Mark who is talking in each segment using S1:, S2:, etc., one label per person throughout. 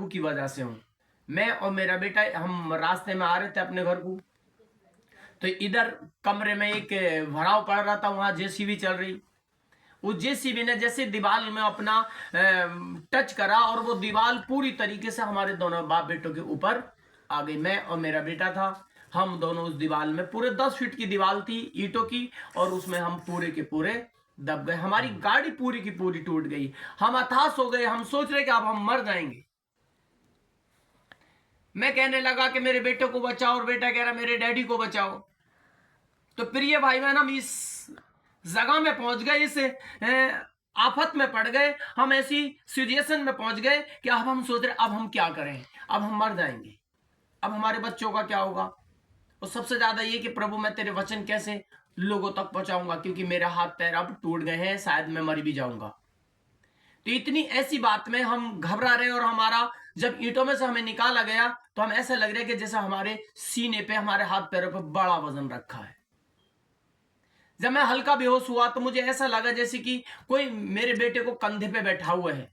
S1: प्रभु की वजह से हूँ। मैं और मेरा बेटा हम रास्ते में आ रहे थे अपने घर को, तो इधर कमरे में एक भराव पड़ रहा था, वहां जेसीबी चल रही। उस जेसीबी ने जैसे दीवार में अपना टच करा और वो दीवार पूरी तरीके से हमारे दोनों बाप बेटों के ऊपर आ गई। मैं और मेरा बेटा था, हम दोनों उस दीवार में, पूरे 10 फीट की दीवार थी ईंटों की, और उसमें हम पूरे के पूरे दब गए। हमारी गाड़ी पूरी की पूरी टूट गई। हम हताश हो गए, हम सोच रहे कि अब हम मर जाएंगे। मैं कहने लगा कि मेरे बेटे को बचाओ, और बेटा कह रहा मेरे डैडी को बचाओ। तो प्रिय भाई बहन, हम इस जगह में पहुंच गए, इस आफत में पड़ गए, हम ऐसी सिचुएशन में पहुंच गए कि अब हम सोच रहे अब हम क्या करें, अब हम मर जाएंगे, अब हमारे बच्चों का क्या होगा। और सबसे ज्यादा ये कि प्रभु मैं तेरे वचन कैसे लोगों तक पहुंचाऊंगा, क्योंकि मेरा हाथ पैर अब टूट गए हैं, शायद मैं मर भी जाऊंगा। तो इतनी ऐसी बात में हम घबरा रहे, और हमारा जब ईंटों में से हमें निकाला गया तो हम ऐसा लग रहा है कि जैसे हमारे सीने पे, हमारे हाथ पैरों पे बड़ा वजन रखा है। जब मैं हल्का बेहोश हुआ तो मुझे ऐसा लगा जैसे कि कोई मेरे बेटे को कंधे पे बैठा हुआ है।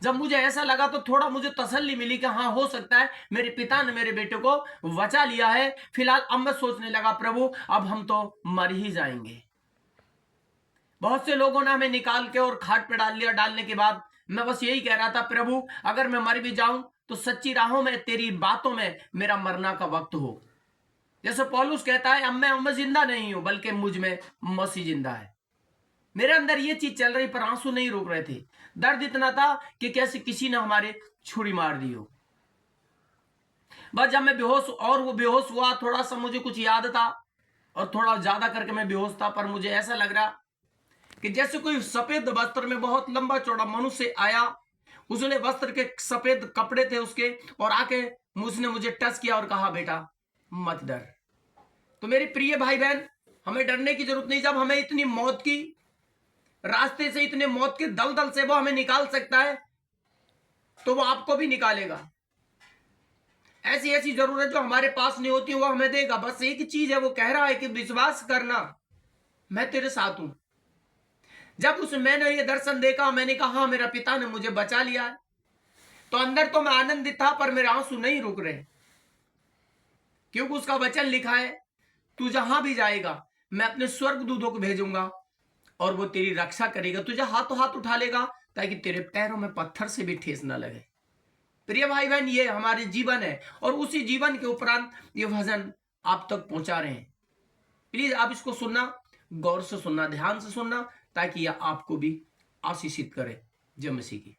S1: जब मुझे ऐसा लगा तो थोड़ा मुझे तसल्ली मिली कि हाँ, हो सकता है मेरे पिता ने मेरे बेटे को बचा लिया है। फिलहाल अब मैं सोचने लगा प्रभु अब हम तो मर ही जाएंगे। बहुत से लोगों ने हमें निकाल के और खाट पे डाल लिया। डालने के बाद मैं बस यही कह रहा था प्रभु अगर मैं मर भी जाऊं तो सच्ची राहों में, तेरी बातों में मेरा मरना का वक्त हो। जैसे पौलुस कहता है अब मैं जिंदा नहीं हूं, बल्कि मुझ में मसीह जिंदा है। मेरे अंदर ये चीज चल रही, पर आंसू नहीं रोक रहे थे। दर्द इतना था कि कैसे किसी ने हमारे छुरी मार दी हो। बस जब मैं बेहोश, और वो बेहोश हुआ, थोड़ा सा मुझे कुछ याद था, और थोड़ा ज्यादा करके मैं बेहोश था, पर मुझे ऐसा लग रहा कि जैसे कोई सफेद वस्त्र में बहुत लंबा चौड़ा मनुष्य आया। उसने वस्त्र के सफेद कपड़े थे उसके, और आके उसने मुझे टच किया और कहा बेटा मत डर। तो मेरे प्रिय भाई बहन, हमें डरने की जरूरत नहीं। जब हमें इतनी मौत की रास्ते से, इतने मौत के दलदल से वो हमें निकाल सकता है, तो वो आपको भी निकालेगा। ऐसी ऐसी जरूरत जो हमारे पास नहीं होती वो हमें देगा। बस एक चीज है, वो कह रहा है कि विश्वास करना, मैं तेरे साथ हूं। जब उस मैंने ये दर्शन देखा, मैंने कहा हाँ मेरा पिता ने मुझे बचा लिया है, तो अंदर तो मैं आनंदित था, पर मेरे आंसू नहीं रुक रहे, क्योंकि उसका वचन लिखा है तू जहां भी जाएगा मैं अपने स्वर्गदूतों को भेजूंगा और वो तेरी रक्षा करेगा, तुझे हाथों हाथ उठा लेगा ताकि तेरे पैरों में पत्थर से भी ठेस न लगे। प्रिय भाई बहन, ये हमारे जीवन है, और उसी जीवन के उपरांत ये भजन आप तक पहुंचा रहे हैं। प्लीज आप इसको सुनना, गौर से सुनना, ध्यान से सुनना, ताकि यह आपको भी आशीषित करे। जय मसीह की।